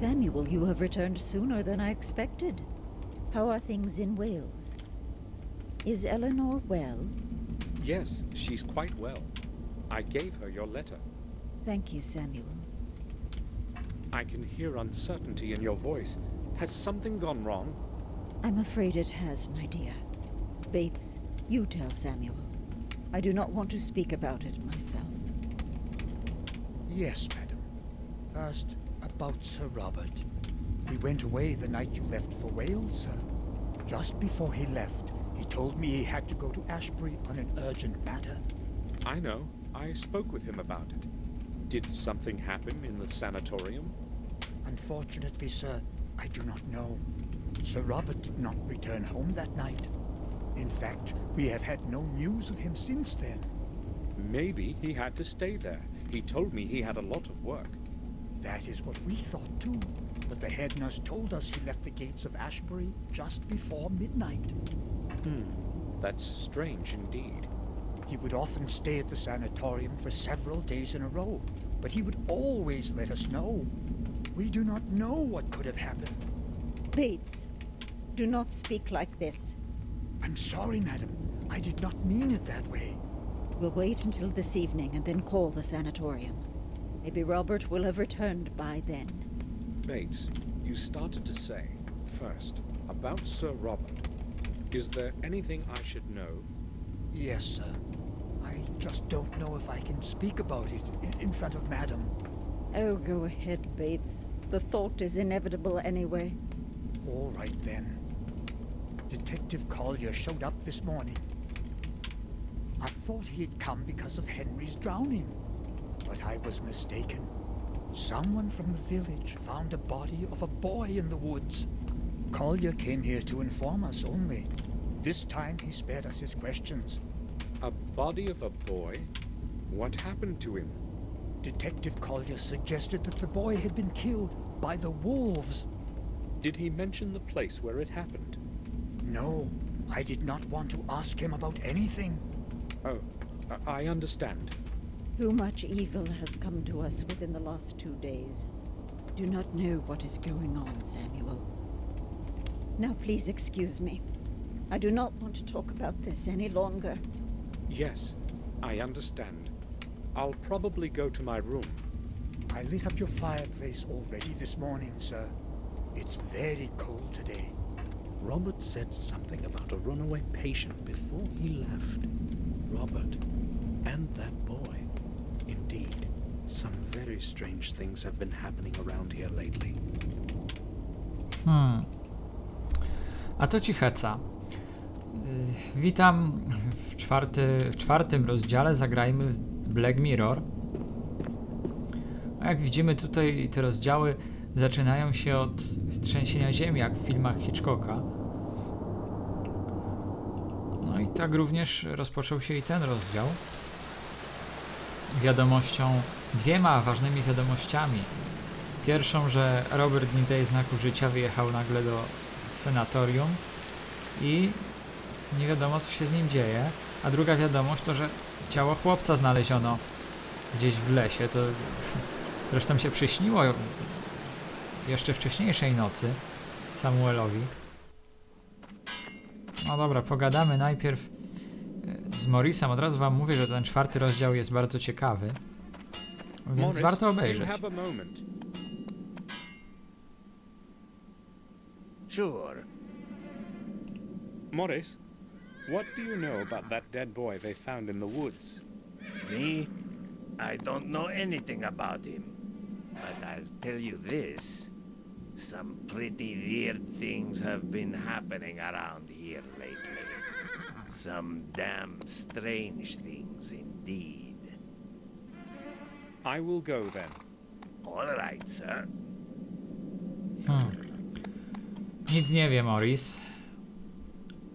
Samuel, you have returned sooner than I expected. How are things in Wales? Is Eleanor well? Yes, she's quite well. I gave her your letter. Thank you, Samuel. I can hear uncertainty in your voice. Has something gone wrong? I'm afraid it has, my dear. Bates, you tell Samuel. I do not want to speak about it myself. Yes, madam. First, about Sir Robert. He went away the night you left for Wales, sir. Just before he left, he told me he had to go to Ashbury on an urgent matter. I know. I spoke with him about it. Did something happen in the sanatorium? Unfortunately, sir, I do not know. Sir Robert did not return home that night. In fact, we have had no news of him since then. Maybe he had to stay there. He told me he had a lot of work. That is what we thought too. But the head nurse told us he left the gates of Ashbury just before midnight. That's strange indeed. He would often stay at the sanatorium for several days in a row, but he would always let us know. We do not know what could have happened. Bates, do not speak like this. I'm sorry, madam. I did not mean it that way. We'll wait until this evening and then call the sanatorium. Maybe Robert will have returned by then. Bates, you started to say, first, about Sir Robert. Is there anything I should know? Yes, sir. I just don't know if I can speak about it in front of madam. Oh, go ahead, Bates. The thought is inevitable anyway. All right, then. Detective Collier showed up this morning. I thought he had come because of Henry's drowning, but I was mistaken. Someone from the village found a body of a boy in the woods. Collier came here to inform us only. This time he spared us his questions. A body of a boy? What happened to him? Detective Collier suggested that the boy had been killed by the wolves. Did he mention the place where it happened? No, I did not want to ask him about anything. Oh, I understand. Too much evil has come to us within the last 2 days. Do not know what is going on, Samuel. Now please excuse me. I do not want to talk about this any longer. Yes, I understand. I'll probably go to my room. I lit up your fireplace already this morning, sir. It's very cold today. Robert said something about a runaway patient before he left. Robert and that boy. Indeed, some very strange things have been happening around here lately. A to ci heca. Witam w czwartym rozdziale Zagrajmy w Black Mirror. A jak widzimy tutaj te rozdziały zaczynają się od trzęsienia ziemi, jak w filmach Hitchcocka. No i tak również rozpoczął się i ten rozdział. Dwiema ważnymi wiadomościami. Pierwszą, że Robert nie daje znaków życia, wyjechał nagle do sanatorium i nie wiadomo, co się z nim dzieje. A druga wiadomość to, że ciało chłopca znaleziono gdzieś w lesie. To zresztą się przyśniło jeszcze wcześniejszej nocy Samuelowi. No dobra, pogadamy najpierw z Morrisem. Od razu wam mówię, że ten czwarty rozdział jest bardzo ciekawy, więc Morris, warto obejrzeć. Sure. Morris, what do you know about that dead boy they found in the woods? Me? I don't know anything about him. But I'll tell you this. Some pretty weird things have been happening around here lately. Some damn strange things indeed. I will go then. All right, sir. Nic nie wie Morris.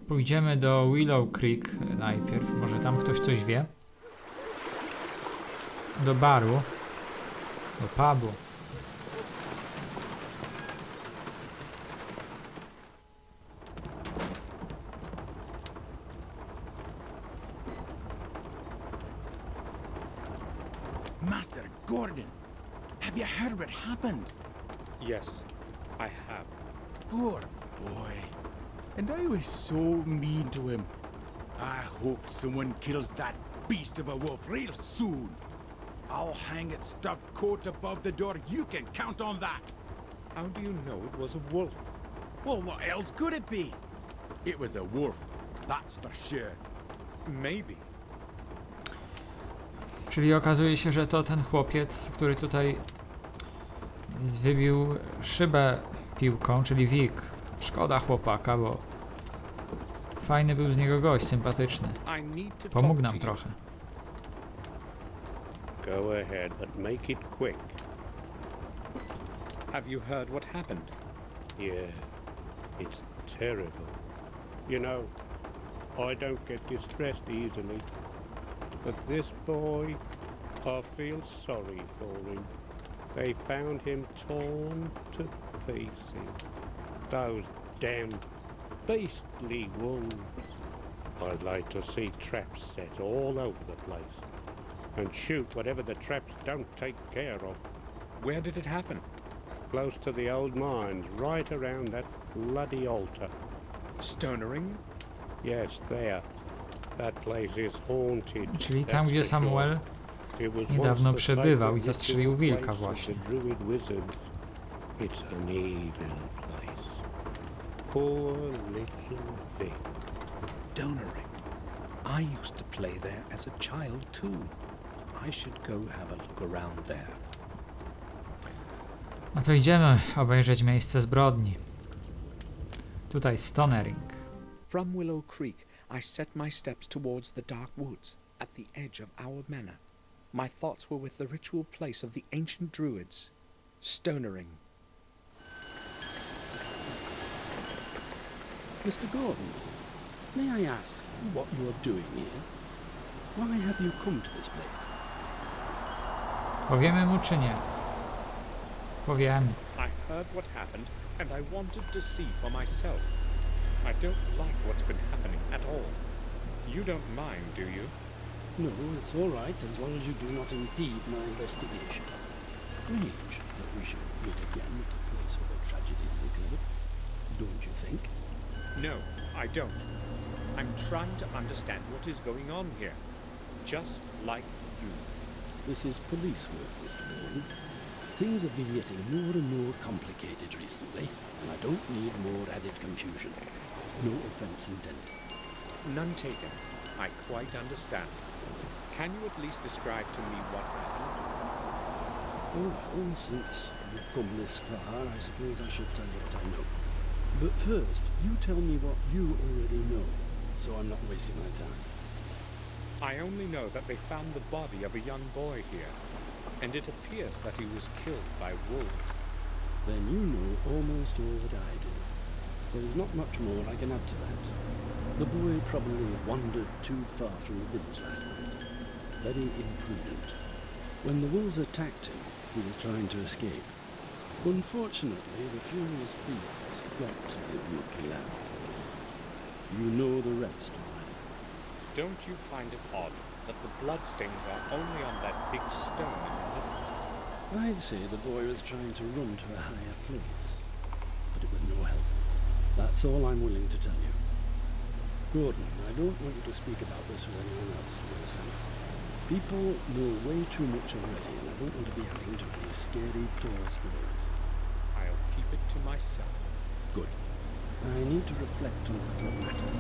Pójdziemy do Willow Creek najpierw. Może tam ktoś coś wie? Do baru. Do pubu. Master Gordon, have you heard what happened? Yes, I have. Poor boy. And I was so mean to him. I hope someone kills that beast of a wolf real soon. I'll hang its stuffed coat above the door. You can count on that. How do you know it was a wolf? Well, what else could it be? It was a wolf, that's for sure. Maybe. Czyli okazuje się, że to ten chłopiec, który tutaj wybił szybę piłką, czyli Wik. Szkoda chłopaka, bo fajny był z niego gość, sympatyczny. Pomógł nam trochę. Go ahead, but make it quick. Have you heard what happened? Yeah, it's terrible. You know, I don't get distressed easily, but this boy, I feel sorry for him. They found him torn to pieces. Those damn beastly wolves. I'd like to see traps set all over the place and shoot whatever the traps don't take care of. Where did it happen? Close to the old mines, right around that bloody altar. Stonering? Yes, there. That place is haunted. Czyli tam, gdzie Samuel niedawno przebywał i zastrzelił wilka właśnie. It's an evil place. Poor little Vic. Stonering. I used to play there as a child too. I should go have a look around there. No to idziemy obejrzeć miejsce zbrodni. Tutaj stonering. From Willow Creek, I set my steps towards the dark woods at the edge of our manor. My thoughts were with the ritual place of the ancient druids, Stonering. Mr. Gordon, may I ask what you are doing here? Why have you come to this place? Powiemy mu czy nie? Powiemy. I heard what happened, and I wanted to see for myself. I don't like what's been happening at all. You don't mind, do you? No, it's all right as long as you do not impede my investigation. Strange that we should meet again at a place where a tragedy has occurred. Don't you think? No, I don't. I'm trying to understand what is going on here. Just like you. This is police work, Mr. Gordon. Things have been getting more and more complicated recently, and I don't need more added confusion. No offense intended. None taken. I quite understand. Can you at least describe to me what happened? Oh, well, since you've come this far, I suppose I should tell you what I know. But first, you tell me what you already know, so I'm not wasting my time. I only know that they found the body of a young boy here, and it appears that he was killed by wolves. Then you know almost all that I do. There is not much more I can add to that. The boy probably wandered too far from the village last night. Very imprudent. When the wolves attacked him, he was trying to escape. Unfortunately, the furious beasts got to the rookie lad. You know the rest already. Don't you find it odd that the bloodstains are only on that big stone in the middle? I'd say the boy was trying to run to a higher place, but it was no help. That's all I'm willing to tell you. Gordon, I don't want you to speak about this with anyone else, you understand? People know way too much already, and I don't want to be adding to any scary tall stories. I'll keep it to myself. Good. I need to reflect on what matters.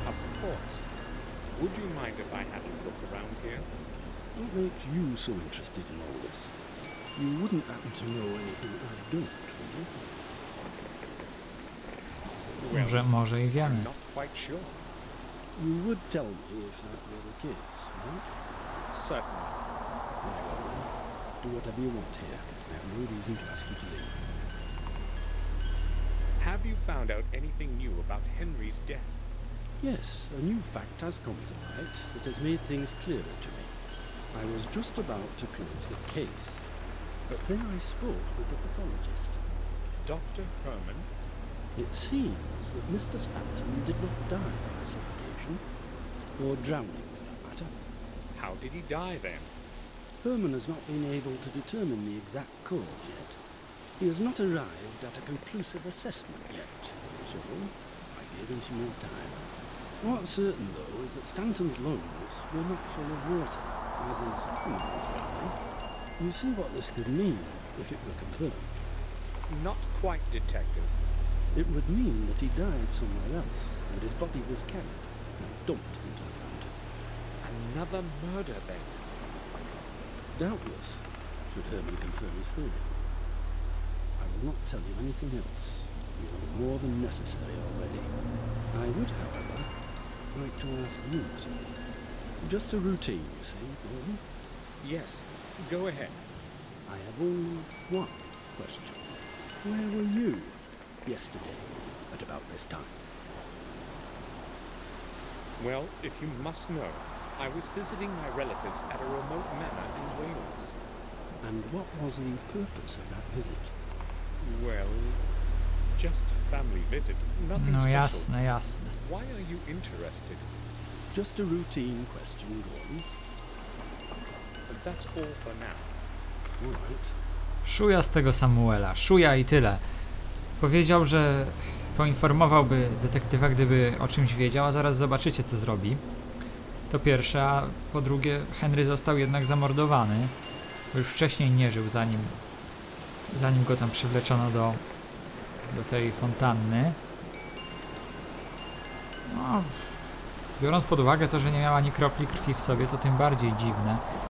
Of course. Would you mind if I had a look around here? What makes you so interested in all this? You wouldn't happen to know anything I don't, would you? Może i wiemy. I'm not quite sure. You would tell me if that were the case, right? Certainly. Very well then. Do whatever you want here. I have no reason to ask you to leave. Have you found out anything new about Henry's death? Yes, a new fact has come to light that has made things clearer to me. I was just about to close the case, but then I spoke with the pathologist. Dr. Herman? It seems that Mr. Stanton did not die by suffocation, or drowning for that matter. How did he die then? Herman has not been able to determine the exact cause yet. He has not arrived at a conclusive assessment yet, so I gave him some more time. What's certain, though, is that Stanton's lungs were not full of water, as is normally. You see what this could mean if it were confirmed. Not quite, Detective. It would mean that he died somewhere else, and his body was carried and dumped into the fountain. Another murder, then? Doubtless, should Herman confirm his theory. I will not tell you anything else. You know more than necessary already. I would, however, like to ask you something. Just a routine, you see, Gordon. Yes, go ahead. I have only one question. Where were you yesterday at about this time? Well, if you must know, I was visiting my relatives at a remote manor in Wales. And what was the purpose of that visit? Well, just family visit. Nothing No special. jasne, jasne. Why are you interested? Just a routine question, Gordon. That's all for now. All right. Szuja z tego Samuela. Szuja i tyle. Powiedział, że poinformowałby detektywa, gdyby o czymś wiedział, a zaraz zobaczycie, co zrobi. To pierwsze, a po drugie, Henry został jednak zamordowany. Bo już wcześniej nie żył, zanim go tam przywleczono do tej fontanny. No, biorąc pod uwagę to, że nie miała ani kropli krwi w sobie, to tym bardziej dziwne.